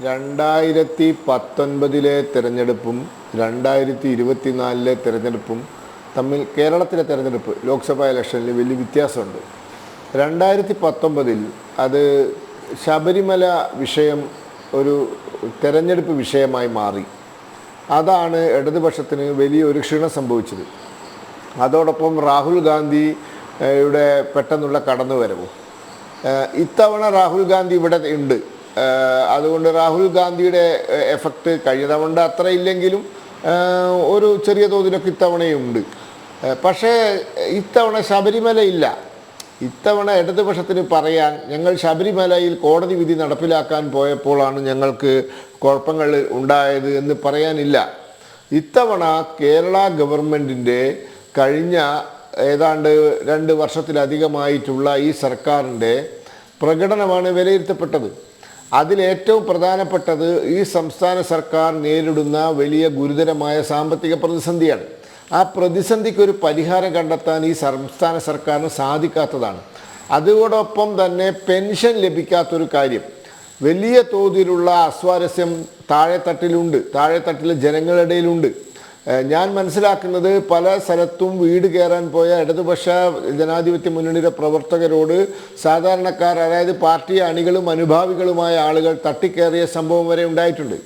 2019 തെരഞ്ഞെടുപ്പും 2024 തെരഞ്ഞെടുപ്പും തമ്മിൽ കേരളത്തിലെ തെരഞ്ഞെടുപ്പ് ലോക്സഭാ ഇലക്ഷനിൽ വലിയ വ്യത്യാസമുണ്ട്. 2019 അത് ശബരിമല വിഷയം ഒരു തെരഞ്ഞെടുപ്പ് വിഷയമായി മാറി. അതാണ് ഇടതുപക്ഷത്തിന് വലിയൊരു ക്ഷീണം സംഭവിച്ചത്. അതോടൊപ്പം രാഹുൽ ഗാന്ധിയുടെ പെട്ടെന്നുള്ള കടന്നുവരവും. ഇത്തവണ രാഹുൽ ഗാന്ധി ഇവിടെ ഉണ്ട്. അതുകൊണ്ട് രാഹുൽ ഗാന്ധിയുടെ എഫക്റ്റ് കഴിഞ്ഞ തവണ അത്ര ഇല്ലെങ്കിലും ഒരു ചെറിയ തോതിലൊക്കെ ഇത്തവണയുണ്ട്. പക്ഷേ ഇത്തവണ ശബരിമല ഇല്ല. ഇത്തവണ ഇടതുപക്ഷത്തിന് പറയാൻ ഞങ്ങൾ ശബരിമലയിൽ കോടതി വിധി നടപ്പിലാക്കാൻ പോയപ്പോഴാണ് ഞങ്ങൾക്ക് കുഴപ്പങ്ങൾ ഉണ്ടായത് എന്ന് പറയാനില്ല. ഇത്തവണ കേരള ഗവൺമെൻറ്റിൻ്റെ കഴിഞ്ഞ ഏതാണ്ട് 2 വർഷത്തിലധികമായിട്ടുള്ള ഈ സർക്കാരിൻ്റെ പ്രകടനമാണ് വിലയിരുത്തപ്പെട്ടത്. അതിലേറ്റവും പ്രധാനപ്പെട്ടത് ഈ സംസ്ഥാന സർക്കാർ നേരിടുന്ന വലിയ ഗുരുതരമായ സാമ്പത്തിക പ്രതിസന്ധിയാണ്. ആ പ്രതിസന്ധിക്ക് ഒരു പരിഹാരം കണ്ടെത്താൻ ഈ സംസ്ഥാന സർക്കാരിന് സാധിക്കാത്തതാണ്. അതോടൊപ്പം തന്നെ പെൻഷൻ ലഭിക്കാത്തൊരു കാര്യം, വലിയ തോതിലുള്ള അസ്വാരസ്യം താഴെത്തട്ടിലെ ജനങ്ങളുടെ ഇടയിലുണ്ട്. ഞാൻ മനസ്സിലാക്കുന്നത് പല സ്ഥലത്തും വീട് കയറാൻ പോയ ഇടതുപക്ഷ ജനാധിപത്യ മുന്നണിയുടെ പ്രവർത്തകരോട് സാധാരണക്കാർ, അതായത് പാർട്ടി അണികളും അനുഭാവികളുമായ ആളുകൾ തട്ടിക്കയറിയ സംഭവം വരെ ഉണ്ടായിട്ടുണ്ട്.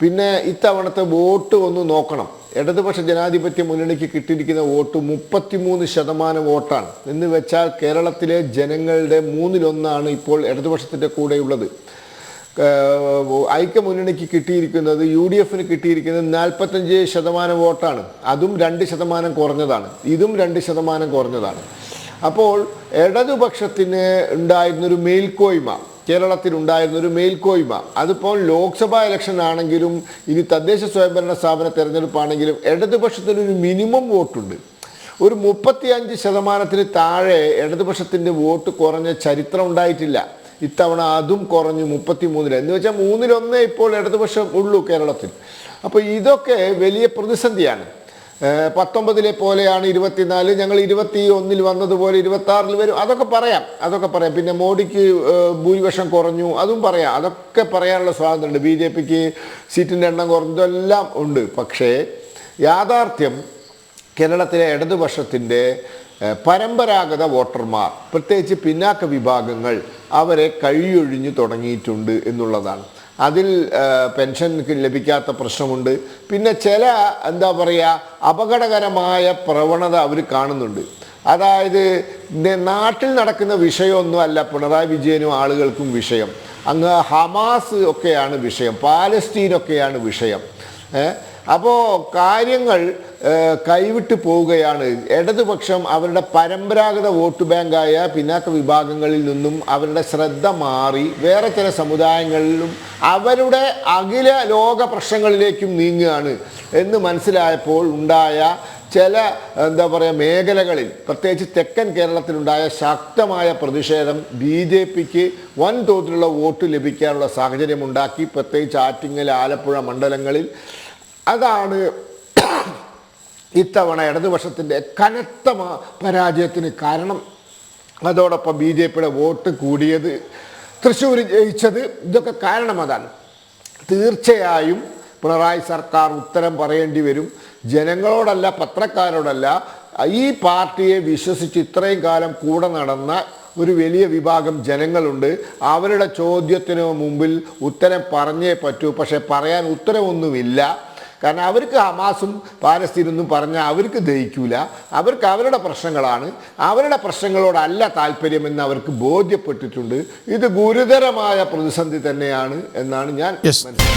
പിന്നെ ഇത്തവണത്തെ വോട്ട് ഒന്ന് നോക്കണം. ഇടതുപക്ഷ ജനാധിപത്യ മുന്നണിക്ക് കിട്ടിയിരിക്കുന്ന വോട്ട് 33% വോട്ടാണ്. എന്ന് വെച്ചാൽ കേരളത്തിലെ ജനങ്ങളുടെ 1/3 ഇപ്പോൾ ഇടതുപക്ഷത്തിൻ്റെ കൂടെയുള്ളത്. ഐക്യമുന്നണിക്ക് കിട്ടിയിരിക്കുന്നത്, UDF കിട്ടിയിരിക്കുന്നത് 45% വോട്ടാണ്. അതും 2% കുറഞ്ഞതാണ്. ഇതും 2% കുറഞ്ഞതാണ്. അപ്പോൾ ഇടതുപക്ഷത്തിന് ഉണ്ടായിരുന്നൊരു മേൽക്കോയ്മ, കേരളത്തിലുണ്ടായിരുന്നൊരു മേൽക്കോയ്മ, അതിപ്പോൾ ലോക്സഭാ ഇലക്ഷൻ ആണെങ്കിലും ഇനി തദ്ദേശ സ്വയംഭരണ സ്ഥാപന തെരഞ്ഞെടുപ്പാണെങ്കിലും ഇടതുപക്ഷത്തിനൊരു മിനിമം വോട്ടുണ്ട്. ഒരു 35% താഴെ ഇടതുപക്ഷത്തിൻ്റെ വോട്ട് കുറഞ്ഞ ചരിത്രം ഉണ്ടായിട്ടില്ല. ഇത്തവണ അതും കുറഞ്ഞു 33. എന്ന് വെച്ചാൽ 1/3 ഇപ്പോൾ ഇടതുപക്ഷം ഉള്ളൂ കേരളത്തിൽ. അപ്പോൾ ഇതൊക്കെ വലിയ പ്രതിസന്ധിയാണ്. 19 പോലെയാണ് 24, ഞങ്ങൾ 21 വന്നതുപോലെ 26 വരും, അതൊക്കെ പറയാം. പിന്നെ മോഡിക്ക് ഭൂരിപക്ഷം കുറഞ്ഞു, അതും പറയാം. അതൊക്കെ പറയാനുള്ള സ്വാതന്ത്ര്യമുണ്ട്. BJPക്ക് സീറ്റിൻ്റെ എണ്ണം കുറഞ്ഞതെല്ലാം ഉണ്ട്. പക്ഷേ യാഥാർത്ഥ്യം കേരളത്തിലെ ഇടതുപക്ഷത്തിൻ്റെ പരമ്പരാഗത വോട്ടർമാർ, പ്രത്യേകിച്ച് പിന്നാക്ക വിഭാഗങ്ങൾ, അവരെ കഴിയൊഴിഞ്ഞു തുടങ്ങിയിട്ടുണ്ട് എന്നുള്ളതാണ്. അതിൽ പെൻഷൻ ലഭിക്കാത്ത പ്രശ്നമുണ്ട്. പിന്നെ ചില അപകടകരമായ പ്രവണത അവർ കാണുന്നുണ്ട്. അതായത് നാട്ടിൽ നടക്കുന്ന വിഷയമൊന്നും അല്ല പിണറായി വിജയനും ആളുകൾക്കും വിഷയം. അങ്ങ് ഹമാസ് ഒക്കെയാണ് വിഷയം, പാലസ്തീനൊക്കെയാണ് വിഷയം. അപ്പോൾ കാര്യങ്ങൾ കൈവിട്ട് പോവുകയാണ്. ഇടതുപക്ഷം അവരുടെ പരമ്പരാഗത വോട്ട് ബാങ്കായ പിന്നാക്ക വിഭാഗങ്ങളിൽ നിന്നും അവരുടെ ശ്രദ്ധ മാറി വേറെ ചില സമുദായങ്ങളിലും അവരുടെ അഖില ലോക പ്രശ്നങ്ങളിലേക്കും നീങ്ങുകയാണ് എന്ന് മനസ്സിലായപ്പോൾ ഉണ്ടായ ചില മേഖലകളിൽ, പ്രത്യേകിച്ച് തെക്കൻ കേരളത്തിലുണ്ടായ ശക്തമായ പ്രതിഷേധം BJPക്ക് വൻതോതിലുള്ള വോട്ട് ലഭിക്കാനുള്ള സാഹചര്യമുണ്ടാക്കി. പ്രത്യേകിച്ച് ആറ്റിങ്ങൽ, ആലപ്പുഴ മണ്ഡലങ്ങളിൽ. അതാണ് ഇത്തവണ ഇടതുപക്ഷത്തിൻ്റെ കനത്ത പരാജയത്തിന് കാരണം. അതോടൊപ്പം BJPയുടെ വോട്ട് കൂടിയത്, തൃശ്ശൂർ ജയിച്ചത്, ഇതൊക്കെ കാരണം അതാണ്. തീർച്ചയായും പിണറായി സർക്കാർ ഉത്തരം പറയേണ്ടി വരും. ജനങ്ങളോടല്ല, പത്രക്കാരോടല്ല. ഈ പാർട്ടിയെ വിശ്വസിച്ച് ഇത്രയും കാലം കൂടെ നടന്ന ഒരു വലിയ വിഭാഗം ജനങ്ങളുണ്ട്. അവരുടെ ചോദ്യത്തിന് മുമ്പിൽ ഉത്തരം പറഞ്ഞേ പറ്റൂ. പക്ഷേ പറയാൻ ഉത്തരവൊന്നുമില്ല. കാരണം അവർക്ക് ഹമാസും പാലസ്തീനൊന്നും പറഞ്ഞാൽ അവർക്ക് ദഹിക്കൂല. അവർക്ക് അവരുടെ പ്രശ്നങ്ങളാണ്, അവരുടെ പ്രശ്നങ്ങളോടല്ല താല്പര്യമെന്ന് അവർക്ക് ബോധ്യപ്പെട്ടിട്ടുണ്ട്. ഇത് ഗുരുതരമായ പ്രതിസന്ധി തന്നെയാണ് എന്നാണ് ഞാൻ മനസ്സിലാക്കുന്നത്.